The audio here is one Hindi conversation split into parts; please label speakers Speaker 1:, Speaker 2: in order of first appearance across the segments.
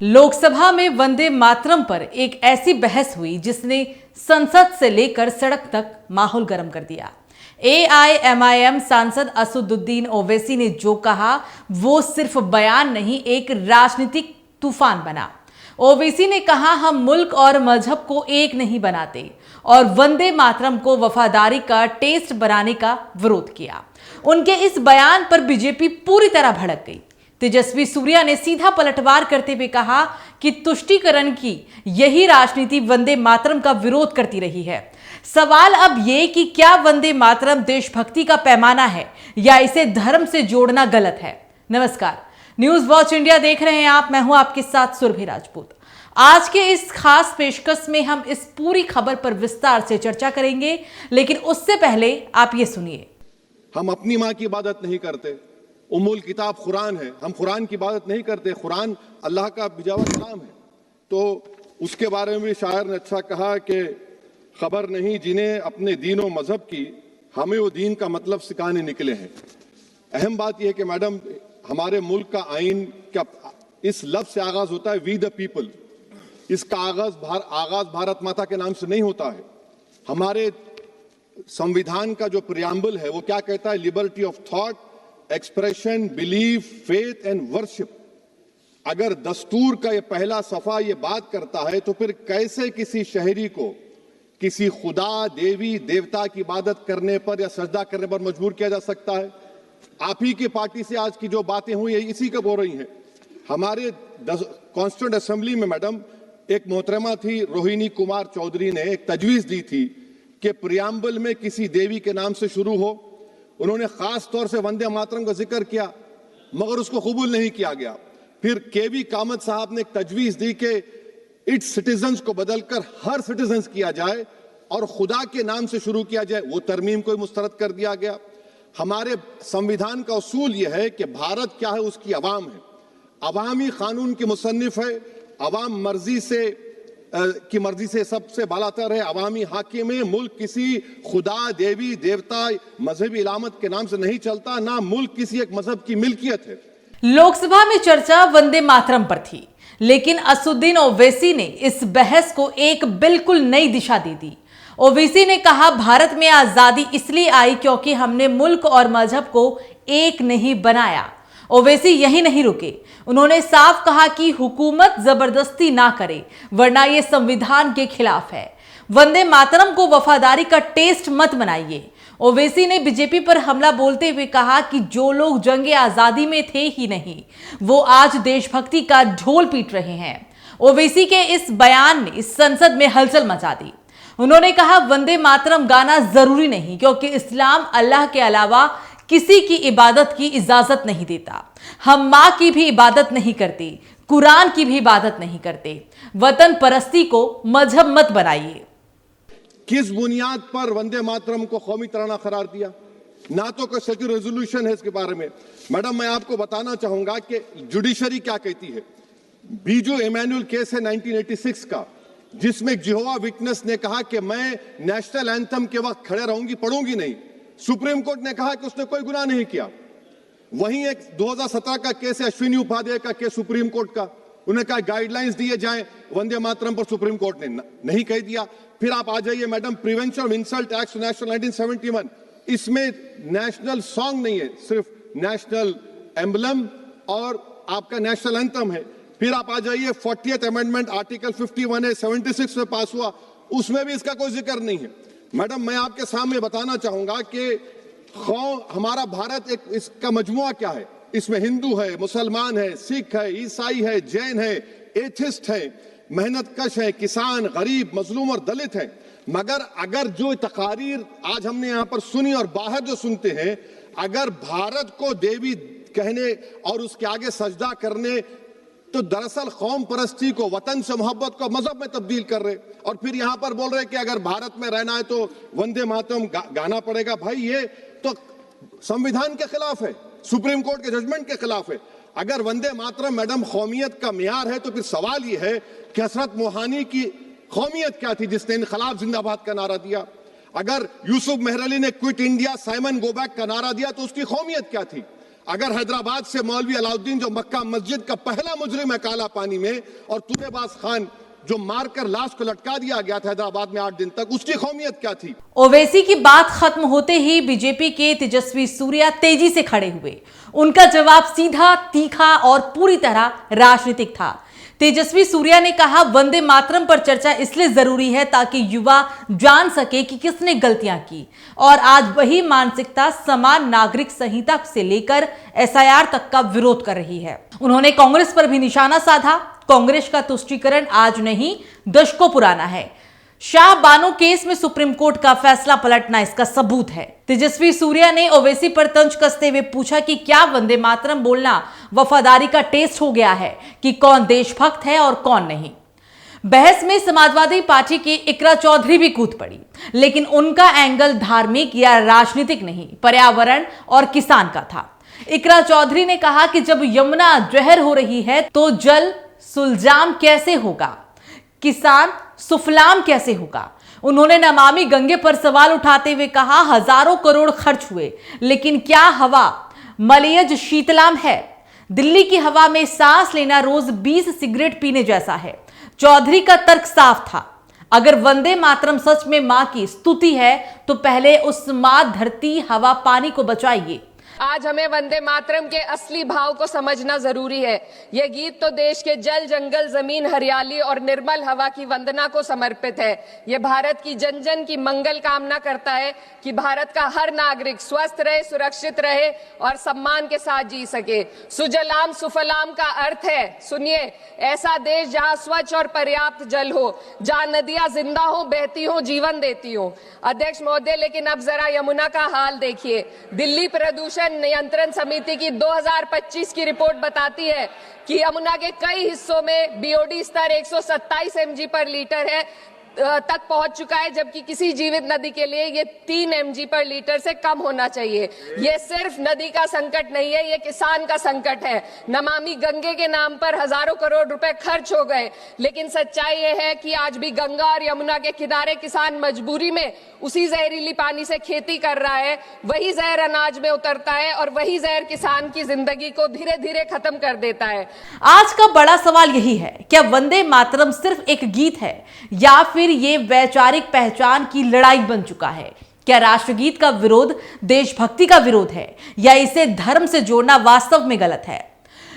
Speaker 1: लोकसभा में वंदे मातरम पर एक ऐसी बहस हुई जिसने संसद से लेकर सड़क तक माहौल गर्म कर दिया। एआईएमआईएम सांसद असदुद्दीन ओवैसी ने जो कहा वो सिर्फ बयान नहीं, एक राजनीतिक तूफान बना। ओवैसी ने कहा हम मुल्क और मजहब को एक नहीं बनाते और वंदे मातरम को वफादारी का टेस्ट बनाने का विरोध किया। उनके इस बयान पर बीजेपी पूरी तरह भड़क गई। तेजस्वी सूर्या ने सीधा पलटवार करते हुए कहा कि तुष्टीकरण की यही राजनीति वंदे मातरम का विरोध करती रही है। सवाल अब ये कि क्या वंदे मातरम देशभक्ति का पैमाना है या इसे धर्म से जोड़ना गलत है। नमस्कार, न्यूज वॉच इंडिया देख रहे हैं आप। मैं हूं आपके साथ सुरभि राजपूत। आज के इस खास पेशकश में हम इस पूरी खबर पर विस्तार से चर्चा करेंगे, लेकिन उससे पहले आप ये सुनिए।
Speaker 2: हम अपनी मां की इबादत नहीं करते, उम्मुल किताब कुरान है, हम कुरान की इबादत नहीं करते, कुरान अल्लाह का बिजावा कलाम है। तो उसके बारे में भी शायर ने अच्छा कहा कि खबर नहीं जिन्हें अपने दीन और मजहब की, हमें वो दीन का मतलब सिखाने निकले हैं। अहम बात यह है कि मैडम, हमारे मुल्क का आइन का इस लफ्ज से आगाज होता है वी द पीपल। इसका आगाज भारत माता के नाम से नहीं होता है। हमारे संविधान का जो प्रियम्बल है वो क्या कहता है? Liberty of thought, expression, belief, faith and worship. अगर दस्तूर का ये पहला सफा ये बात करता है तो फिर कैसे किसी शहरी को किसी खुदा, देवी, देवता की इबादत करने पर या सजदा करने पर मजबूर किया जा सकता है? आप ही की पार्टी से आज की जो बातें हुई है इसी का बोल रही हैं। हमारे कॉन्स्टिट्यूंट असेंबली में मैडम एक मोहतरमा थी, रोहिणी कुमार चौधरी ने एक तजवीज दी थी कि प्रियम्बल में किसी देवी के नाम से शुरू हो। उन्होंने खास तौर से वंदे मातरम का जिक्र किया, मगर उसको कबूल नहीं किया गया। फिर केवी कामत साहब ने एक तजवीज दी कि इट्स सिटीजन्स को बदलकर हर सिटीजन्स किया जाए और खुदा के नाम से शुरू किया जाए, वो तरमीम को मुस्तरद कर दिया गया। हमारे संविधान का उसूल यह है कि भारत क्या है, उसकी अवाम है, अवामी कानून की मुसन्निफ है, अवाम की मर्जी से सबसे बालातर है, अवामी हाकिम है। मुल्क किसी खुदा, देवी, देवता, मजहबी इलामत के नाम से नहीं चलता, ना मुल्क किसी एक मजहब की मिल्कियत है।
Speaker 1: लोकसभा में चर्चा वंदे मातरम पर थी, लेकिन असदुद्दीन ओवैसी ने इस बहस को एक बिल्कुल नई दिशा दे दी। ओवैसी ने कहा भारत में आजादी इसलिए आई क्योंकि हमने मुल्क और मजहब को एक नहीं बनाया। ओवैसी यही नहीं रुके, उन्होंने साफ कहा कि हुकूमत जबरदस्ती ना करे वरना यह संविधान के खिलाफ है। वंदे मातरम को वफादारी का टेस्ट मत बनाइए। ओवैसी ने बीजेपी पर हमला बोलते हुए कहा कि जो लोग जंगे आजादी में थे ही नहीं, वो आज देशभक्ति का ढोल पीट रहे हैं। ओवैसी के इस बयान ने संसद में हलचल मचा दी। उन्होंने कहा वंदे मातरम गाना जरूरी नहीं क्योंकि इस्लाम अल्लाह के अलावा किसी की इबादत की इजाजत नहीं देता। हम मां की भी इबादत नहीं करते, कुरान की भी इबादत नहीं करते। वतन परस्ती को मजहब मत बनाइए।
Speaker 2: किस बुनियाद पर वंदे मातरम को कौमी तराना करार दिया? ना तो कोई सेक्युलर रेजोल्यूशन है इसके बारे में। मैडम, मैं आपको बताना चाहूंगा कि जुडिशरी क्या कहती है। बीजू इमैनुअल केस है 1986 का, जिसमें जिहोवा विटनेस ने कहा कि मैं नेशनल एंथम के वक्त खड़े रहूंगी, पढ़ूंगी नहीं। सुप्रीम कोर्ट ने कहा कि उसने कोई गुनाह नहीं किया। वहीं एक 2017 का केस है, अश्विनी उपाध्याय का केस, सुप्रीम कोर्ट का। उन्हें कहा गाइडलाइंस दिए जाएं वंदे मातरम पर, सुप्रीम कोर्ट ने नहीं कह दिया। फिर आप आ जाइए madam, prevention of insult act national 1971, इसमें नेशनल सॉन्ग नहीं है, सिर्फ नेशनल एम्बलम और आपका नेशनल एंथम है। फिर आप आ जाइए 40th अमेंडमेंट आर्टिकल 51 है, 76 में पास हुआ, उसमें भी इसका कोई जिक्र नहीं है। मैडम, मैं आपके सामने बताना चाहूंगा कि हमारा भारत एक इसका मजमुआ क्या है। इसमें हिंदू है, मुसलमान है, सिख है, ईसाई है, जैन है, एथिस्ट है, मेहनतकश है, किसान, गरीब, मजलूम और दलित है। मगर अगर जो तकारीर आज हमने यहां पर सुनी और बाहर जो सुनते हैं, अगर भारत को देवी कहने और उसके आगे सजदा करने, तो दरअसल कौम परस्ती को, वतन से मोहब्बत को मजहब में तब्दील कर रहे। और फिर यहां पर बोल रहे कि अगर भारत में रहना है तो वंदे मातरम गाना पड़ेगा। भाई, ये तो संविधान के खिलाफ है, सुप्रीम कोर्ट के जजमेंट के खिलाफ है। अगर वंदे मातरम मैडम कौमियत का मियार है तो फिर सवाल यह है कि हसरत मोहानी की कौमियत क्या थी जिसने इनकलाब जिंदाबाद का नारा दिया? अगर यूसुफ मेहर अली ने quit India, Simon go back का नारा दिया तो उसकी कौमियत क्या थी? अगर हैदराबाद से मौलवी अलाउद्दीन जो मक्का मस्जिद का पहला मुजरिम है काला पानी में, और तूरेबाज खान जो मारकर लाश को लटका दिया गया था हैदराबाद में 8 दिन तक, उसकी कौमियत क्या थी?
Speaker 1: ओवैसी की बात खत्म होते ही बीजेपी के तेजस्वी सूर्या तेजी से खड़े हुए। उनका जवाब सीधा, तीखा और पूरी तरह राजनीतिक था। तेजस्वी सूर्या ने कहा, वंदे मातरम पर चर्चा इसलिए जरूरी है ताकि युवा जान सके कि किसने गलतियां की, और आज वही मानसिकता समान नागरिक संहिता से लेकर एसआईआर तक का विरोध कर रही है। उन्होंने कांग्रेस पर भी निशाना साधा। कांग्रेस का तुष्टीकरण आज नहीं, दशकों पुराना है। शाह बानो केस में सुप्रीम कोर्ट का फैसला पलटना इसका सबूत है। तेजस्वी सूर्या ने ओवैसी पर तंज कसते हुए पूछा कि क्या वंदे मातरम बोलना वफादारी का टेस्ट हो गया है कि कौन देशभक्त है और कौन नहीं। बहस में समाजवादी पार्टी की इकरा चौधरी भी कूद पड़ी, लेकिन उनका एंगल धार्मिक या राजनीतिक नहीं, पर्यावरण और किसान का था। इकरा चौधरी ने कहा कि जब यमुना जहर हो रही है तो जल सुलजाम कैसे होगा, किसान सुफलाम कैसे होगा। उन्होंने नमामि गंगे पर सवाल उठाते हुए कहा, हजारों करोड़ खर्च हुए, लेकिन क्या हवा मलयज शीतलाम है? दिल्ली की हवा में सांस लेना रोज 20 सिगरेट पीने जैसा है। चौधरी का तर्क साफ था, अगर वंदे मातरम सच में मां की स्तुति है तो पहले उस मां धरती हवा पानी को बचाइए।
Speaker 3: आज हमें वंदे मातरम के असली भाव को समझना जरूरी है। यह गीत तो देश के जल, जंगल, जमीन, हरियाली और निर्मल हवा की वंदना को समर्पित है। यह भारत की जन जन की मंगल कामना करता है कि भारत का हर नागरिक स्वस्थ रहे, सुरक्षित रहे और सम्मान के साथ जी सके। सुजलाम सुफलाम का अर्थ है, सुनिए, ऐसा देश जहां स्वच्छ और पर्याप्त जल हो, जहां नदियां जिंदा हो, बहती हो, जीवन देती हो। अध्यक्ष महोदय, लेकिन अब जरा यमुना का हाल देखिए। दिल्ली प्रदूषण नियंत्रण समिति की 2025 की रिपोर्ट बताती है कि यमुना के कई हिस्सों में बीओडी स्तर 127 mg पर लीटर है तक पहुंच चुका है, जबकि किसी जीवित नदी के लिए ये 3 mg पर लीटर से कम होना चाहिए। ये सिर्फ नदी का संकट नहीं है, ये किसान का संकट है। नमामि गंगे के नाम पर हजारों करोड़ रुपए खर्च हो गए, लेकिन सच्चाई ये है कि आज भी गंगा और यमुना के किनारे किसान मजबूरी में उसी जहरीली पानी से खेती कर रहा है। वही जहर अनाज में उतरता है और वही जहर किसान की जिंदगी को धीरे धीरे खत्म कर देता है।
Speaker 1: आज का बड़ा सवाल यही है, क्या वंदे मातरम सिर्फ एक गीत है या फिर ये वैचारिक पहचान की लड़ाई बन चुका है? क्या राष्ट्रगीत का विरोध देशभक्ति का विरोध है या इसे धर्म से जोड़ना वास्तव में गलत है?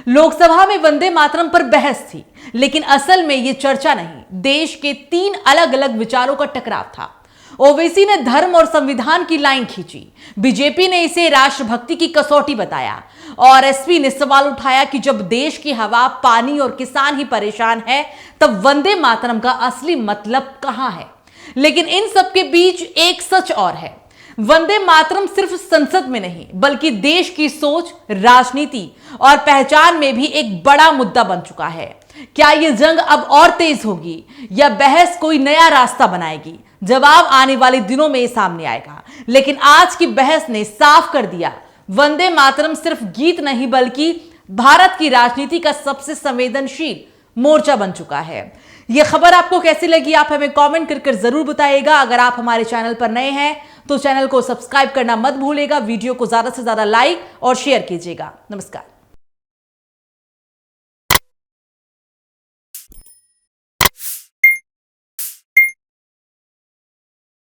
Speaker 1: लोकसभा में वंदे मातरम पर बहस थी, लेकिन असल में यह चर्चा नहीं, देश के 3 अलग अलग विचारों का टकराव था। ओवैसी ने धर्म और संविधान की लाइन खींची, बीजेपी ने इसे राष्ट्रभक्ति की कसौटी बताया और एसपी ने सवाल उठाया कि जब देश की हवा, पानी और किसान ही परेशान है तब वंदे मातरम का असली मतलब कहां है? लेकिन इन सब के बीच एक सच और है, वंदे मातरम सिर्फ संसद में नहीं बल्कि देश की सोच, राजनीति और पहचान में भी एक बड़ा मुद्दा बन चुका है। क्या यह जंग अब और तेज होगी या बहस कोई नया रास्ता बनाएगी? जवाब आने वाले दिनों में सामने आएगा, लेकिन आज की बहस ने साफ कर दिया, वंदे मातरम सिर्फ गीत नहीं बल्कि भारत की राजनीति का सबसे संवेदनशील मोर्चा बन चुका है। यह खबर आपको कैसी लगी, आप हमें कमेंट करके जरूर बताइएगा। अगर आप हमारे चैनल पर नए हैं तो चैनल को सब्सक्राइब करना मत भूलिएगा। वीडियो को ज्यादा से ज्यादा लाइक और शेयर कीजिएगा। नमस्कार।